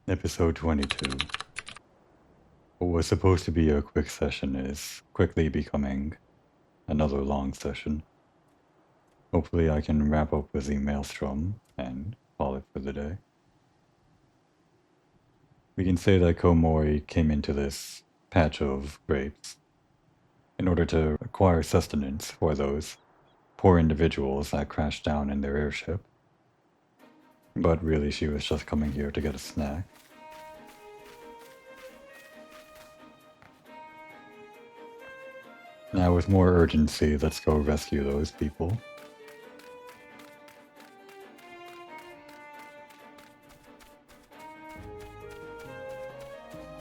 Episode 22. What was supposed to be a quick session is quickly becoming another long session. Hopefully I can wrap up with the Maelstrom and call it for the day. We can say that Komori came into this patch of grapes in order to acquire sustenance for those poor individuals that crashed down in their airship. But really she was just coming here to get a snack. Now with more urgency, let's go rescue those people.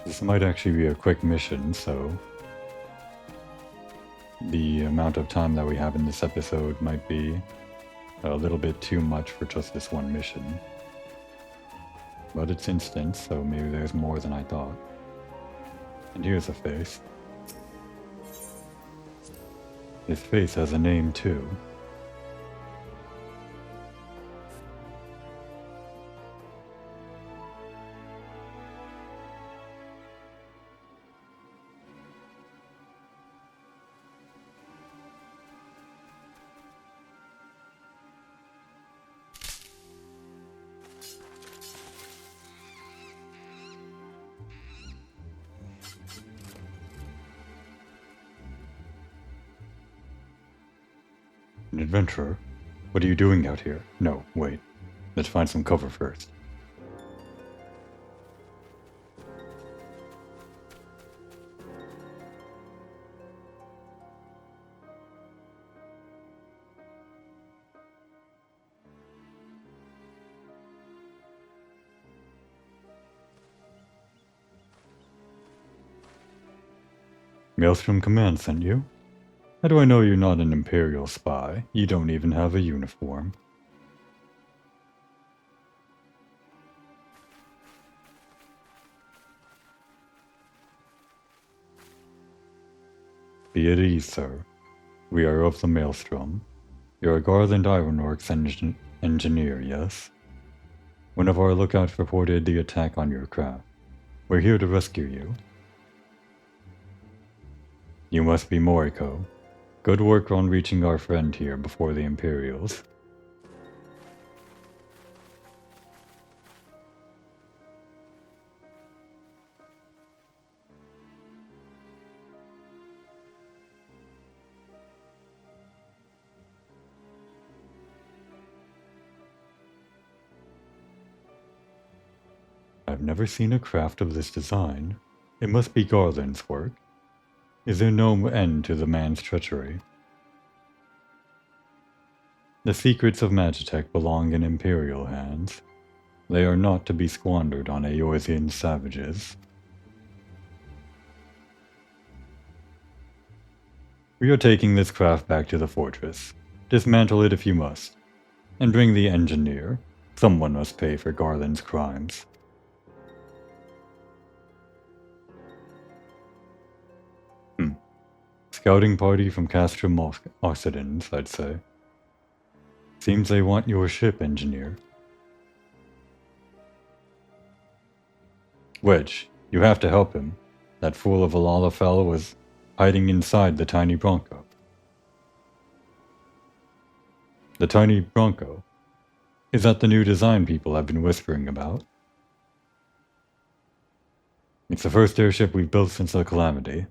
This might actually be a quick mission, so the amount of time that we have in this episode might be a little bit too much for just this one mission. But it's instant, so maybe there's more than I thought. And here's a face. His face has a name too. An adventurer? What are you doing out here? No, wait. Let's find some cover first. Maelstrom Command sent you? How do I know you're not an Imperial spy? You don't even have a uniform. Be at ease, sir. We are of the Maelstrom. You're a Garland Ironworks engineer, yes? One of our lookouts reported the attack on your craft. We're here to rescue you. You must be Moriko. Good work on reaching our friend here before the Imperials. I've never seen a craft of this design. It must be Garland's work. Is there no end to the man's treachery? The secrets of Magitech belong in Imperial hands. They are not to be squandered on Eorzean savages. We are taking this craft back to the fortress. Dismantle it if you must. And bring the engineer. Someone must pay for Garland's crimes. Scouting party from Castrum Occidens, I'd say. Seems they want your ship, engineer. Wedge, you have to help him. That fool of a Lalafell was hiding inside the tiny Bronco. The tiny Bronco? Is that the new design people have been whispering about? It's the first airship we've built since the Calamity.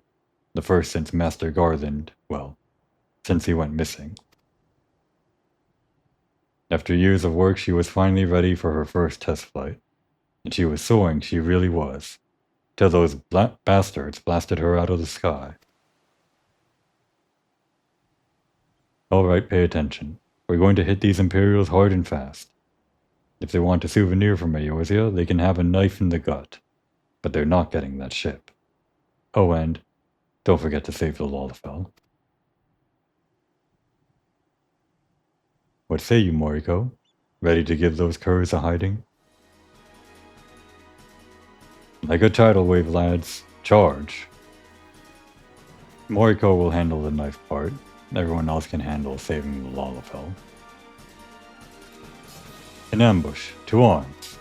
The first since Master Garland, well, since he went missing. After years of work, she was finally ready for her first test flight. And she was soaring, she really was, till those bastards blasted her out of the sky. Alright, pay attention. We're going to hit these Imperials hard and fast. If they want a souvenir from Eorzea, they can have a knife in the gut. But they're not getting that ship. Oh, and don't forget to save the Lalafell. What say you, Moriko? Ready to give those curs a hiding? Like a tidal wave, lads. Charge! Moriko will handle the knife part. Everyone else can handle saving the Lalafell. An ambush. To arms.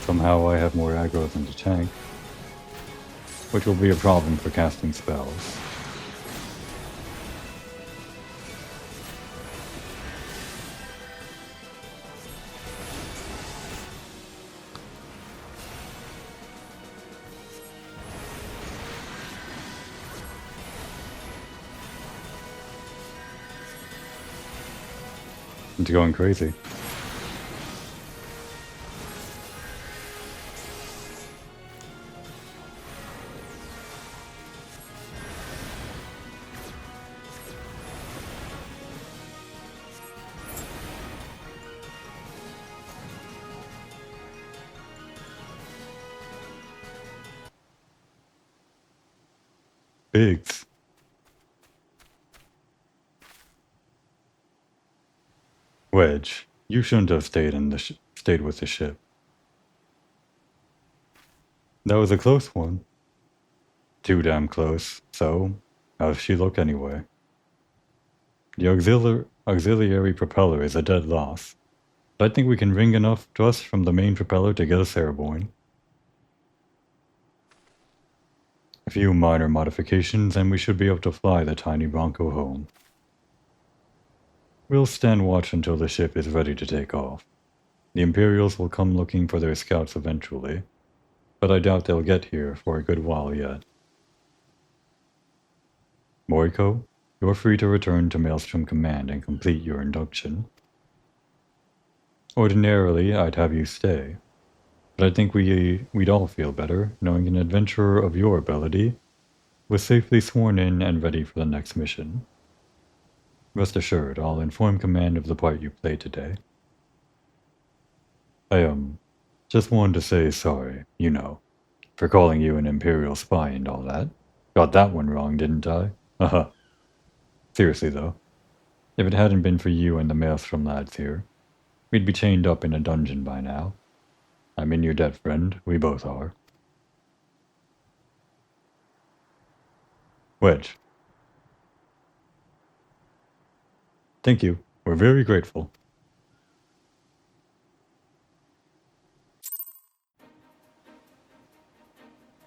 Somehow I have more aggro than the tank, which will be a problem for casting spells. It's going crazy. Biggs. Wedge, you shouldn't have stayed with the ship. That was a close one. Too damn close. So, how does she look anyway? The auxiliary propeller is a dead loss, but I think we can wring enough thrust from the main propeller to get us airborne. A few minor modifications and we should be able to fly the tiny Bronco home. We'll stand watch until the ship is ready to take off. The Imperials will come looking for their scouts eventually, but I doubt they'll get here for a good while yet. Moriko, you're free to return to Maelstrom Command and complete your induction. Ordinarily, I'd have you stay, but I think we'd all feel better knowing an adventurer of your ability was safely sworn in and ready for the next mission. Rest assured, I'll inform Command of the part you played today. I, just wanted to say sorry, for calling you an Imperial spy and all that. Got that one wrong, didn't I? Haha. Seriously though, if it hadn't been for you and the Maelstrom lads here, we'd be chained up in a dungeon by now. I'm in your debt, friend. We both are. Wedge. Thank you. We're very grateful.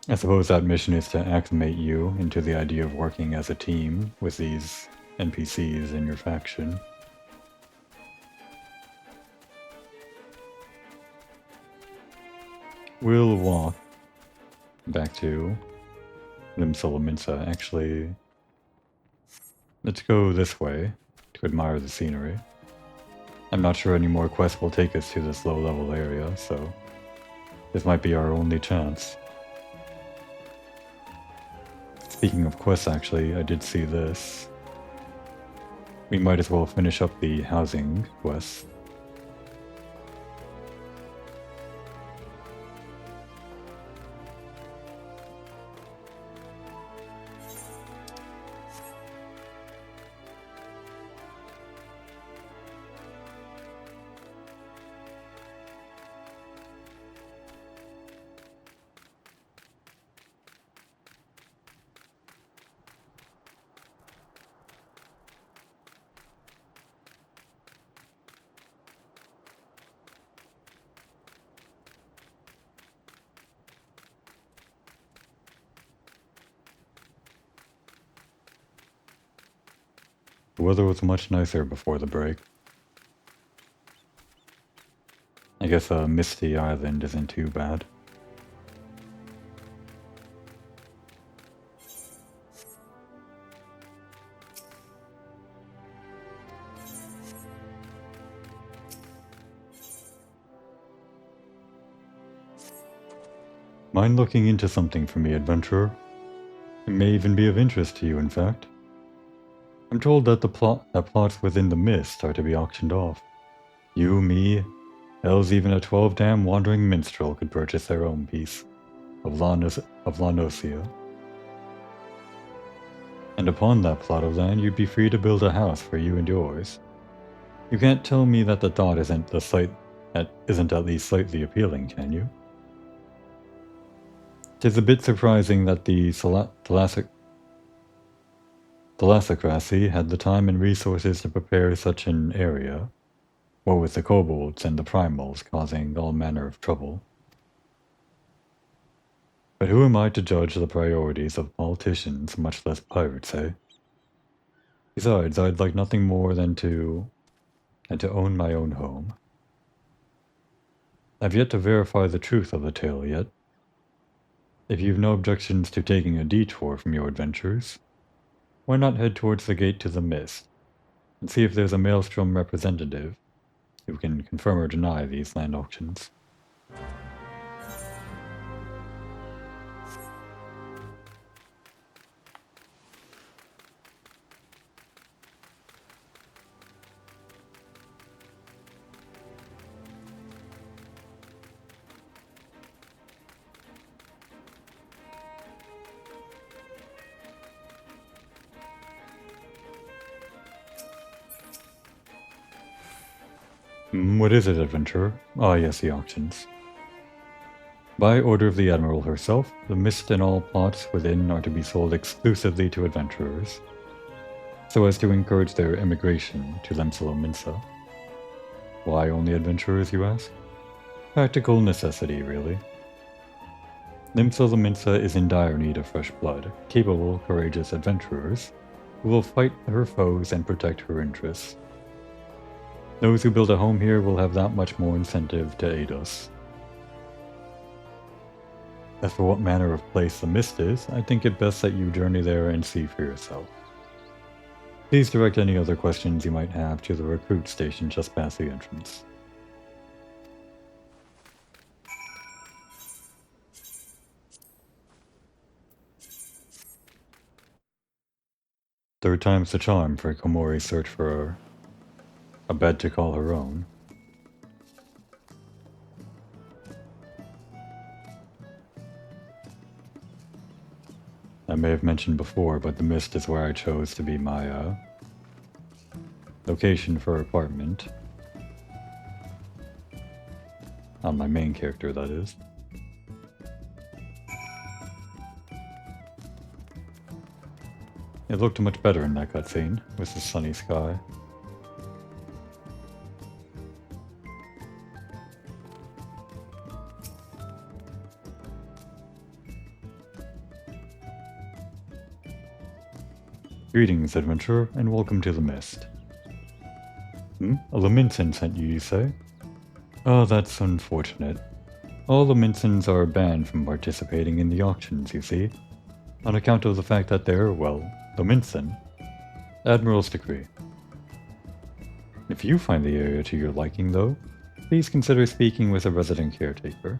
I suppose that mission is to acclimate you into the idea of working as a team with these NPCs in your faction. We'll walk back to Limsolominsa. Actually, let's go this way to admire the scenery. I'm not sure any more quests will take us to this low-level area, so this might be our only chance. Speaking of quests, actually, I did see this. We might as well finish up the housing quest. The weather was much nicer before the break. I guess a misty island isn't too bad. Mind looking into something for me, adventurer? It may even be of interest to you, in fact. I'm told that plots within the mist are to be auctioned off. You, me, hells, even a 12-dam wandering minstrel could purchase their own piece of Noscea. And upon that plot of land, you'd be free to build a house for you and yours. You can't tell me that the thought isn't at least slightly appealing, can you? 'Tis a bit surprising that the Thalassocracy had the time and resources to prepare such an area, what with the kobolds and the primals causing all manner of trouble. But who am I to judge the priorities of politicians, much less pirates, eh? Besides, I'd like nothing more than to own my own home. I've yet to verify the truth of the tale yet. If you've no objections to taking a detour from your adventures, why not head towards the gate to the mist, and see if there's a Maelstrom representative who can confirm or deny these land auctions. What is it, adventurer? Ah, yes, the auctions. By order of the Admiral herself, the mist and all plots within are to be sold exclusively to adventurers, so as to encourage their immigration to Lemsalominsa. Why only adventurers, you ask? Practical necessity, really. Lemsalominsa is in dire need of fresh blood, capable, courageous adventurers who will fight her foes and protect her interests. Those who build a home here will have that much more incentive to aid us. As for what manner of place the mist is, I think it best that you journey there and see for yourself. Please direct any other questions you might have to the recruit station just past the entrance. Third time's the charm for Komori's search for a bed to call her own. I may have mentioned before, but the mist is where I chose to be my location for apartment. On my main character, that is. It looked much better in that cutscene, with the sunny sky. Greetings, adventurer, and welcome to the mist. A Laminson sent you say? Oh, that's unfortunate. All Laminsons are banned from participating in the auctions, you see, on account of the fact that they're, well, Laminson. Admiral's decree. If you find the area to your liking, though, please consider speaking with a resident caretaker.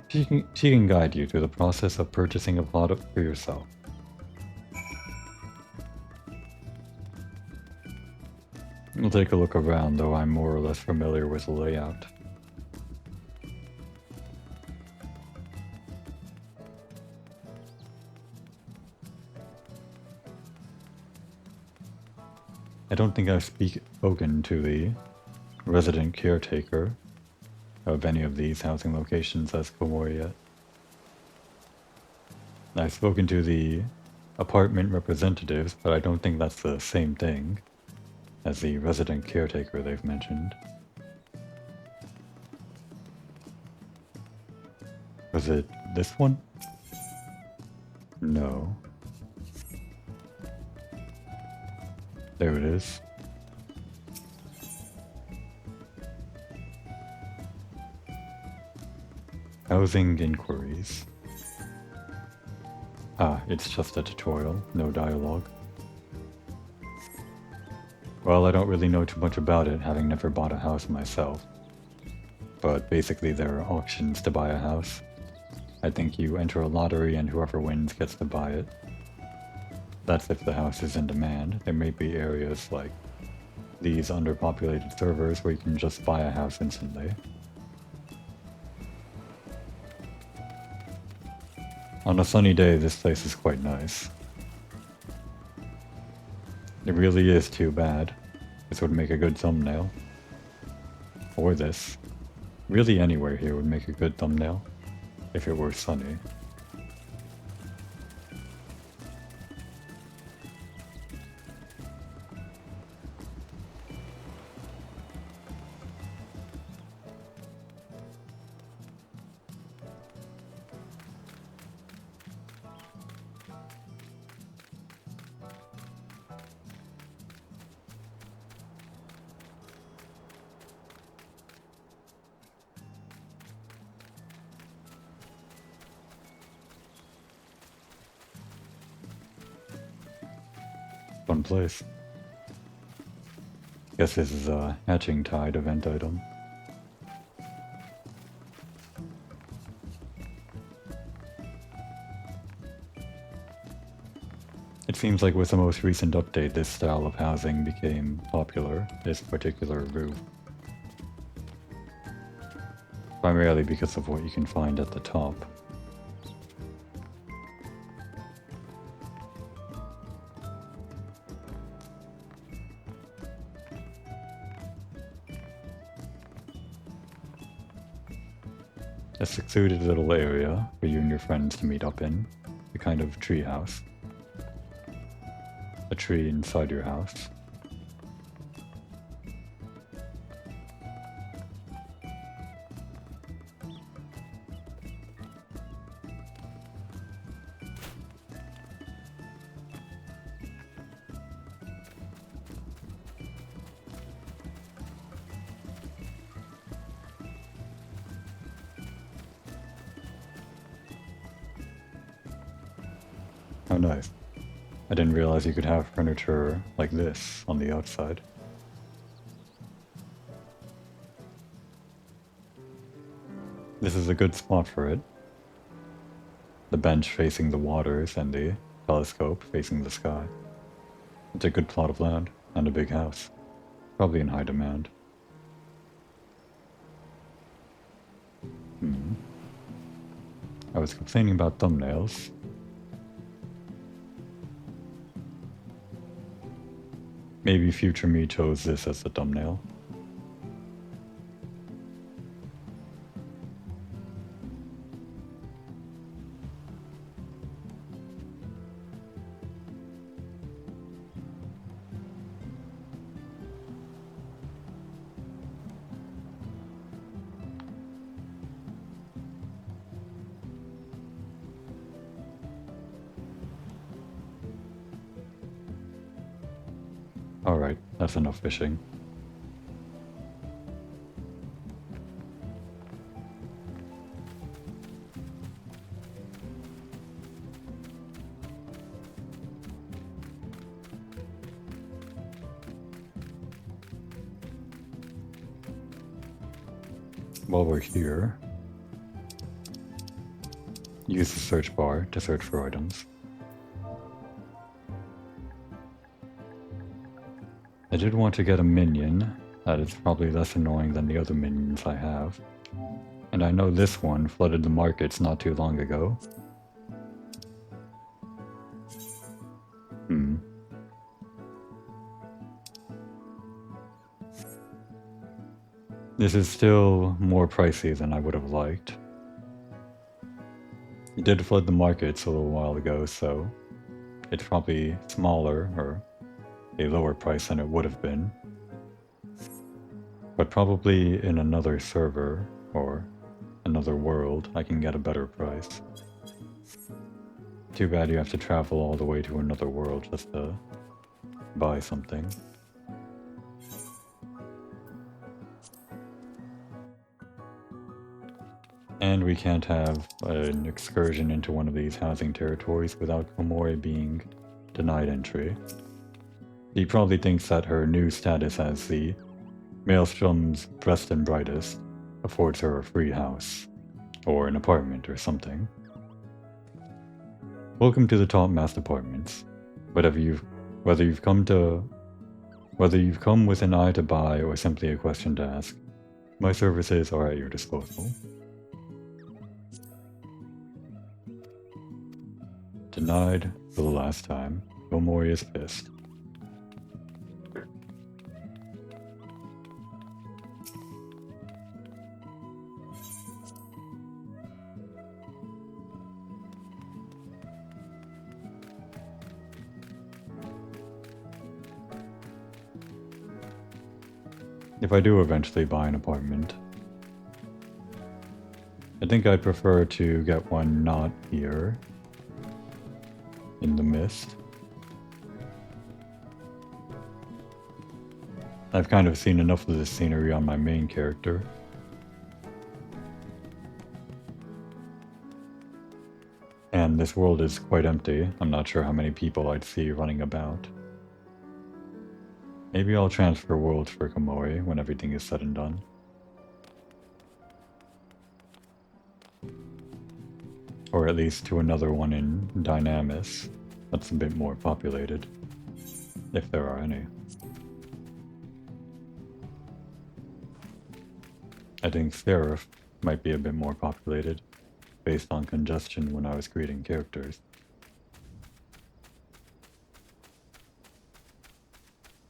She can guide you through the process of purchasing a plot for yourself. I'll take a look around, though I'm more or less familiar with the layout. I don't think I've spoken to the resident caretaker of any of these housing locations as Komori yet. I've spoken to the apartment representatives, but I don't think that's the same thing as the resident caretaker they've mentioned. Was it this one? No. There it is. Housing inquiries. Ah, it's just a tutorial, no dialogue. Well, I don't really know too much about it, having never bought a house myself. But basically there are auctions to buy a house. I think you enter a lottery and whoever wins gets to buy it. That's if the house is in demand. There may be areas like these underpopulated servers where you can just buy a house instantly. On a sunny day, this place is quite nice. It really is too bad. This would make a good thumbnail. Or this. Really anywhere here would make a good thumbnail. If it were sunny. Fun place. Guess this is a Hatching Tide event item. It seems like with the most recent update, this style of housing became popular, this particular roof. Primarily because of what you can find at the top. A secluded little area for you and your friends to meet up in, a kind of tree house. A tree inside your house. Oh nice. I didn't realize you could have furniture like this on the outside. This is a good spot for it. The bench facing the waters and the telescope facing the sky. It's a good plot of land and a big house. Probably in high demand. I was complaining about thumbnails. Maybe future me chose this as the thumbnail. Alright, that's enough fishing. While we're here, use the search bar to search for items. I did want to get a minion that is probably less annoying than the other minions I have. And I know this one flooded the markets not too long ago. This is still more pricey than I would have liked. It did flood the markets a little while ago, so it's probably smaller or a lower price than it would have been. But probably in another server or another world, I can get a better price. Too bad you have to travel all the way to another world just to buy something. And we can't have an excursion into one of these housing territories without Komori being denied entry. He probably thinks that her new status as the Maelstrom's Best and Brightest affords her a free house, or an apartment or something. Welcome to the Top Mass Apartments. Whether you've come with an eye to buy or simply a question to ask, my services are at your disposal. Denied for the last time. Komori is pissed. If I do eventually buy an apartment, I think I'd prefer to get one not here, in the mist. I've kind of seen enough of this scenery on my main character. And this world is quite empty. I'm not sure how many people I'd see running about. Maybe I'll transfer worlds for Komori when everything is said and done. Or at least to another one in Dynamis that's a bit more populated, if there are any. I think Seraph might be a bit more populated, based on congestion when I was creating characters.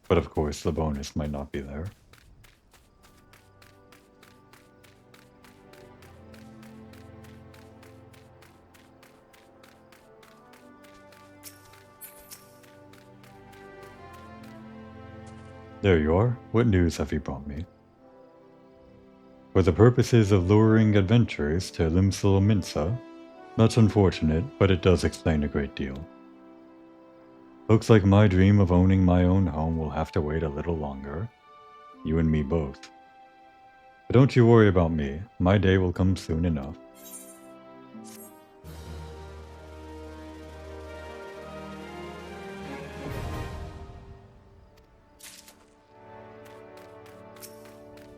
But of course, the bonus might not be there. There you are. What news have you brought me? For the purposes of luring adventurers to Limsa, that's unfortunate, but it does explain a great deal. Looks like my dream of owning my own home will have to wait a little longer. You and me both. But don't you worry about me. My day will come soon enough.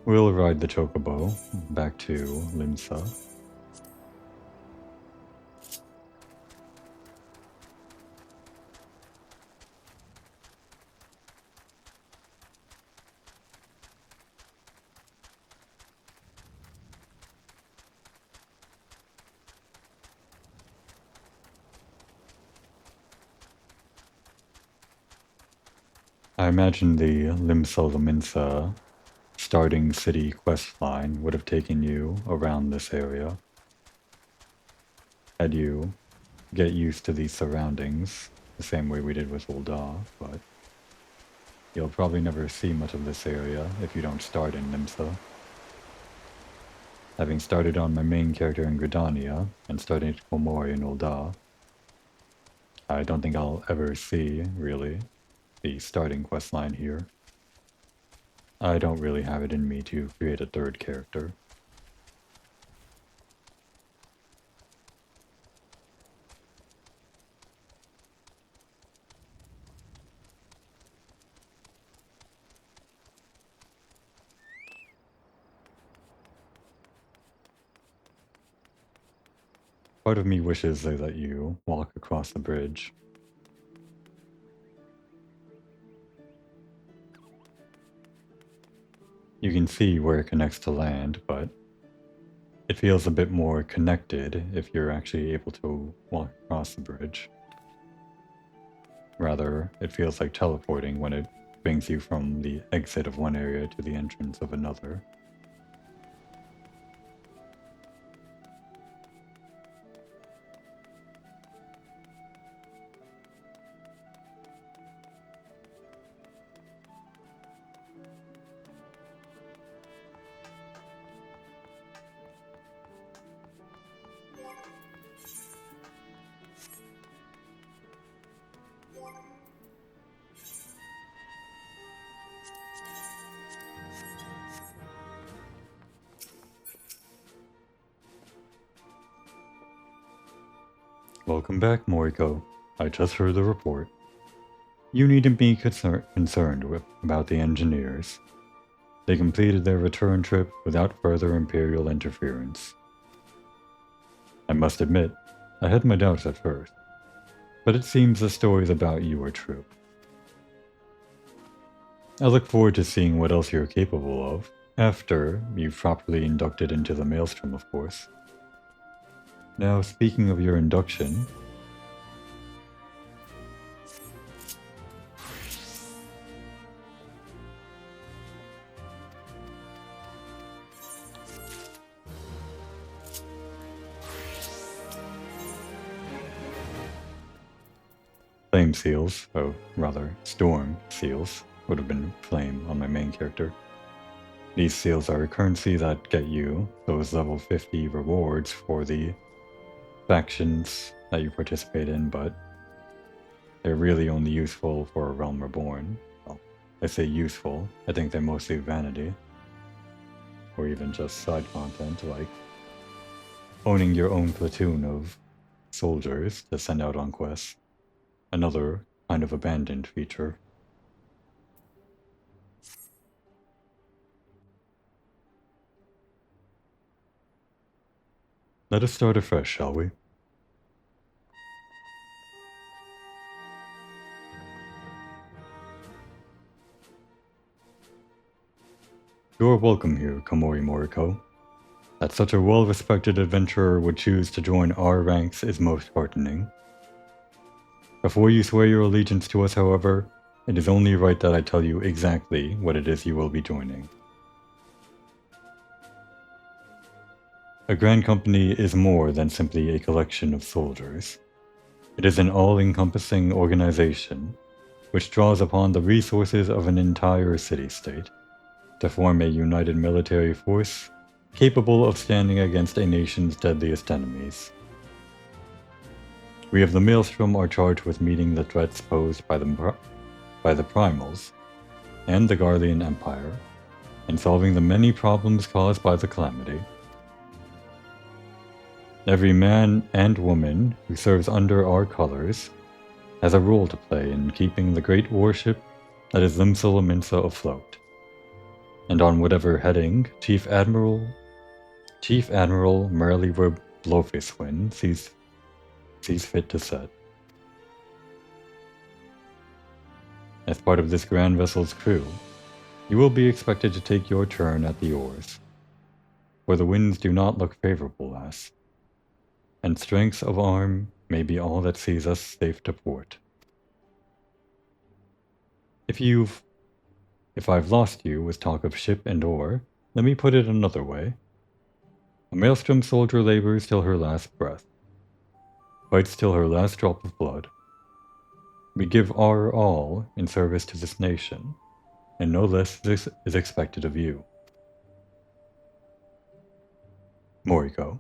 We'll ride the Chocobo back to Limsa. I imagine the Limsa starting city quest line would have taken you around this area. Had you get used to these surroundings, the same way we did with Ul'dah, but you'll probably never see much of this area if you don't start in Limsa. Having started on my main character in Gridania, and starting at Komori in Ul'dah, I don't think I'll ever see, really, the starting questline here. I don't really have it in me to create a third character. Part of me wishes they let you walk across the bridge. You can see where it connects to land, but it feels a bit more connected if you're actually able to walk across the bridge. Rather, it feels like teleporting when it brings you from the exit of one area to the entrance of another. Welcome back, Moriko. I just heard the report. You needn't be concerned about the engineers. They completed their return trip without further Imperial interference. I must admit, I had my doubts at first, but it seems the stories about you are true. I look forward to seeing what else you're capable of, after you've properly inducted into the Maelstrom, of course. Now, speaking of your induction, flame seals, oh, rather, storm seals, would have been flame on my main character. These seals are a currency that get you those level 50 rewards for the factions that you participate in, but they're really only useful for a Realm Reborn. Well, I say useful, I think they're mostly vanity. Or even just side content, like owning your own platoon of soldiers to send out on quests. Another kind of abandoned feature. Let us start afresh, shall we? You are welcome here, Komori Moriko. That such a well-respected adventurer would choose to join our ranks is most heartening. Before you swear your allegiance to us, however, it is only right that I tell you exactly what it is you will be joining. A grand company is more than simply a collection of soldiers. It is an all-encompassing organization which draws upon the resources of an entire city-state to form a united military force capable of standing against a nation's deadliest enemies. We of the Maelstrom are charged with meeting the threats posed by the Primals and the Garlean Empire, and solving the many problems caused by the Calamity. Every man and woman who serves under our colors has a role to play in keeping the great warship that is Limsa Laminsa afloat, and on whatever heading Chief Admiral Merrily Blofiswin sees fit to set. As part of this grand vessel's crew, you will be expected to take your turn at the oars, for the winds do not look favorable, lass, and strength of arm may be all that sees us safe to port. If I've lost you with talk of ship and oar, let me put it another way. A Maelstrom soldier labors till her last breath, fights till her last drop of blood. We give our all in service to this nation, and no less is expected of you. Moriko,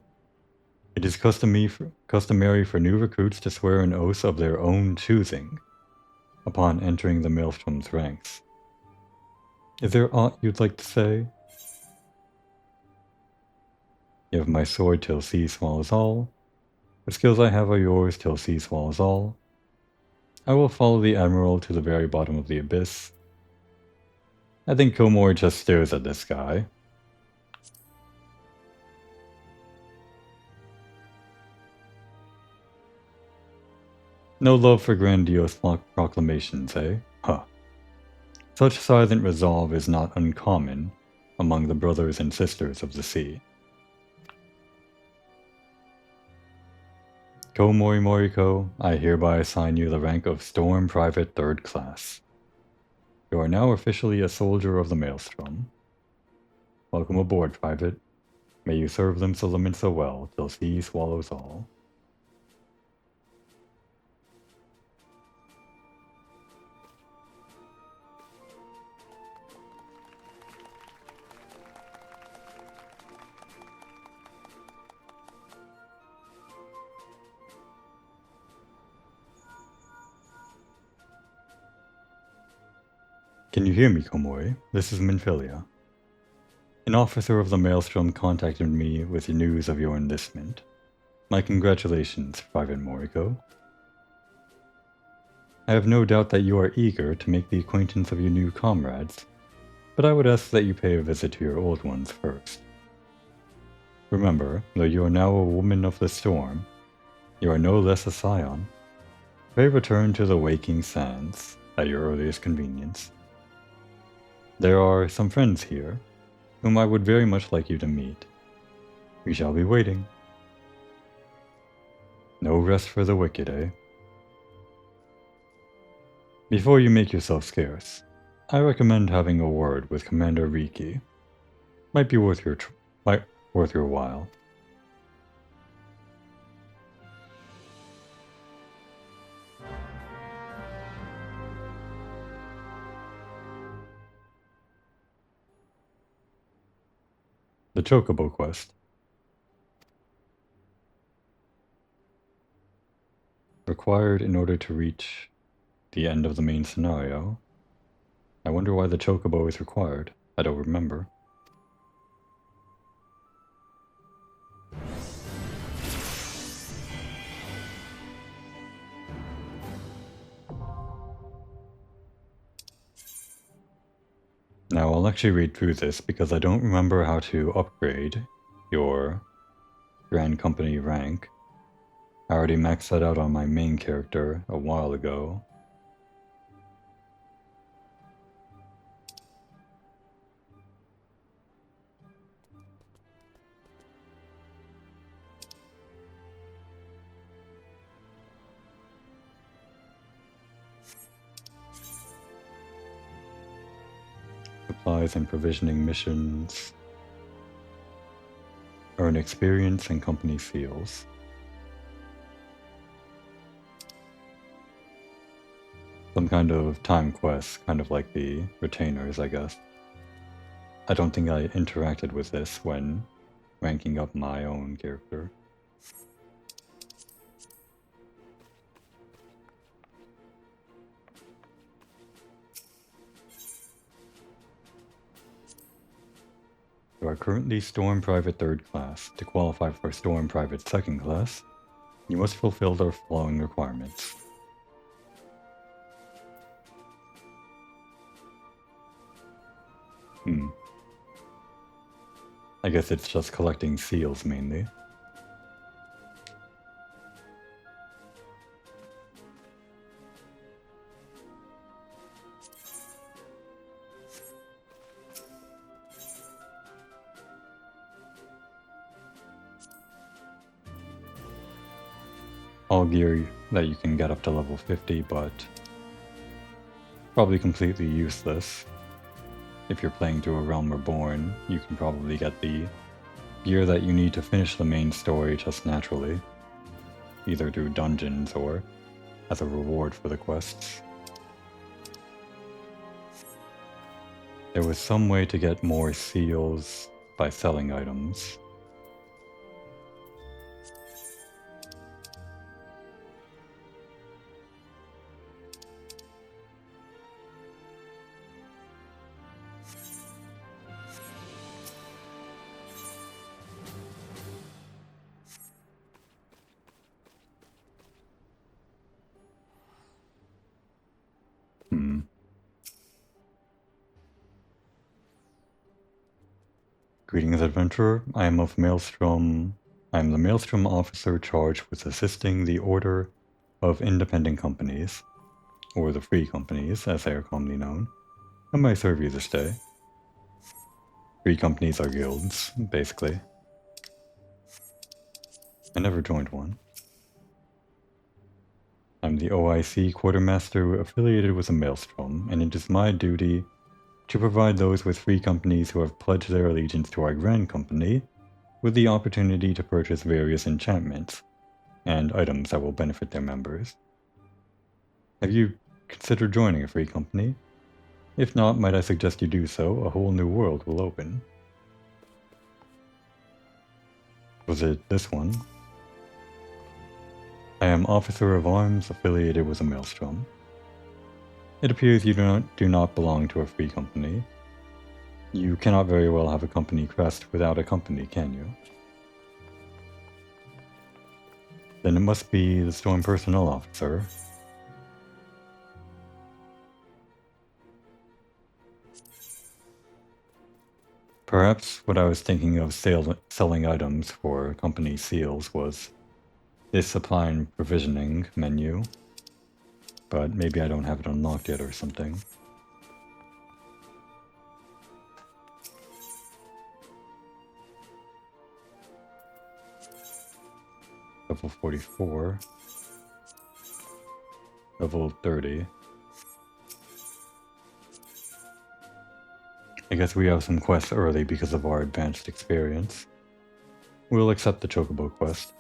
it is customary for new recruits to swear an oath of their own choosing upon entering the Maelstrom's ranks. Is there aught you'd like to say? You have my sword till sea swallows all. The skills I have are yours till sea swallows all. I will follow the Admiral to the very bottom of the abyss. I think Komori just stares at this guy. No love for grandiose proclamations, eh? Huh. Such silent resolve is not uncommon among the brothers and sisters of the sea. Komori Moriko, I hereby assign you the rank of Storm Private 3rd Class. You are now officially a soldier of the Maelstrom. Welcome aboard, Private. May you serve Limsa Laminsa well till sea swallows all. Can you hear me, Komori? This is Minfilia. An officer of the Maelstrom contacted me with news of your enlistment. My congratulations, Private Moriko. I have no doubt that you are eager to make the acquaintance of your new comrades, but I would ask that you pay a visit to your old ones first. Remember, though you are now a woman of the storm, you are no less a scion. Pray return to the waking sands at your earliest convenience. There are some friends here, whom I would very much like you to meet. We shall be waiting. No rest for the wicked, eh? Before you make yourself scarce, I recommend having a word with Commander Riki. Might be worth your while. The Chocobo Quest. Required in order to reach the end of the main scenario. I wonder why the Chocobo is required. I don't remember. Now I'll actually read through this because I don't remember how to upgrade your Grand Company rank. I already maxed that out on my main character a while ago. Supplies and provisioning missions. Earn experience and company seals. Some kind of time quest, kind of like the retainers, I guess. I don't think I interacted with this when ranking up my own character. You are currently Storm Private 3rd class. To qualify for Storm Private 2nd class, you must fulfill the following requirements. I guess it's just collecting seals mainly. All gear that you can get up to level 50, but probably completely useless. If you're playing through a Realm Reborn, you can probably get the gear that you need to finish the main story just naturally, either through dungeons or as a reward for the quests. There was some way to get more seals by selling items. Greetings, adventurer. I am the Maelstrom officer charged with assisting the Order of Independent Companies, or the Free Companies, as they are commonly known. I might serve you this day. Free companies are guilds, basically. I never joined one. I'm the OIC quartermaster affiliated with the Maelstrom, and it is my duty to provide those with free companies who have pledged their allegiance to our Grand Company with the opportunity to purchase various enchantments and items that will benefit their members. Have you considered joining a free company? If not, might I suggest you do so? A whole new world will open. Was it this one? I am Officer of Arms affiliated with the Maelstrom. It appears you do not belong to a free company. You cannot very well have a company crest without a company, can you? Then it must be the Storm Personnel Officer. Perhaps what I was thinking of selling items for company seals was this supply and provisioning menu, but maybe I don't have it unlocked yet or something. Level 44. Level 30. I guess we have some quests early because of our advanced experience. We'll accept the Chocobo quest.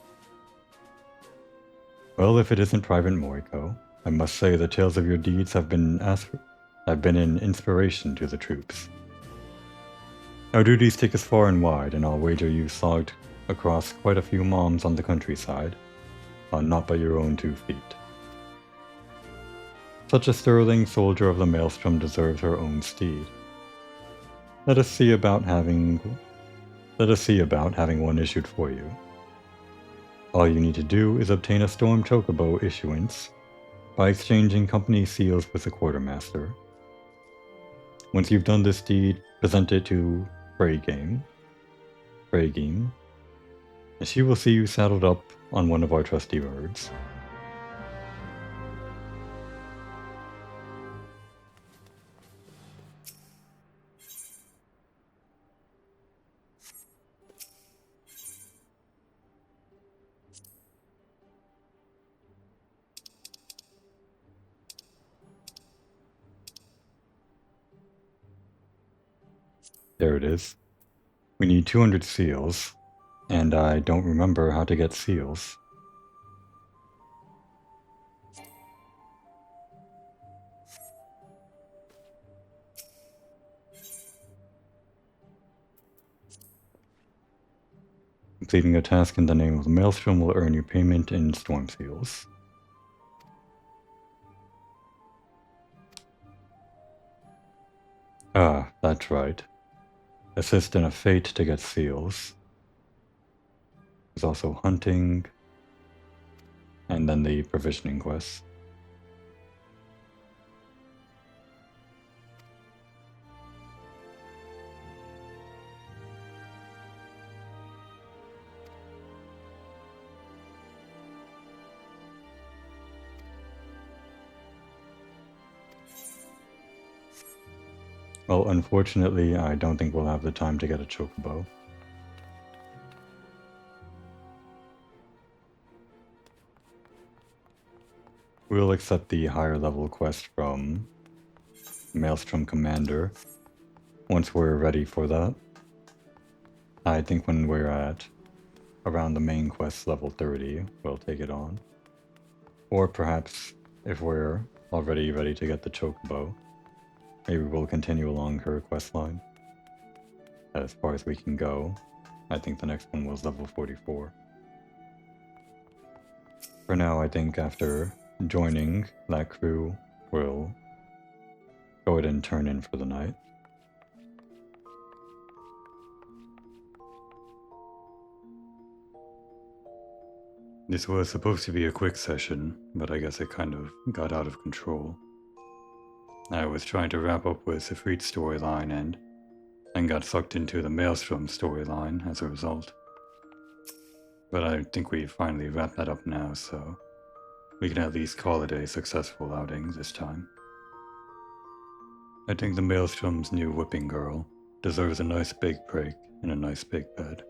Well, if it isn't Private Moriko, I must say the tales of your deeds have been an inspiration to the troops. Our duties take us far and wide, and I'll wager you've slogged across quite a few moms on the countryside, not by your own 2 feet. Such a sterling soldier of the Maelstrom deserves her own steed. Let us see about having one issued for you. All you need to do is obtain a Storm Chocobo issuance by exchanging company seals with the quartermaster. Once you've done this deed, present it to Freygame, She will see you saddled up on one of our trusty birds. There it is. We need 200 seals, and I don't remember how to get seals. Completing a task in the name of the Maelstrom will earn you payment in storm seals. Ah, that's right. Assist in a fate to get seals. There's also hunting, and then the provisioning quest. Well, unfortunately, I don't think we'll have the time to get a chocobo. We'll accept the higher level quest from Maelstrom Commander once we're ready for that. I think when we're at around the main quest level 30, we'll take it on. Or perhaps if we're already ready to get the chocobo, maybe we'll continue along her quest line. As far as we can go, I think the next one was level 44. For now, I think after joining that crew, we'll go ahead and turn in for the night. This was supposed to be a quick session, but I guess it kind of got out of control. I was trying to wrap up with the Ifrit's storyline and got sucked into the Maelstrom storyline as a result. But I think we finally wrapped that up now, so we can at least call it a successful outing this time. I think the Maelstrom's new whipping girl deserves a nice big break in a nice big bed.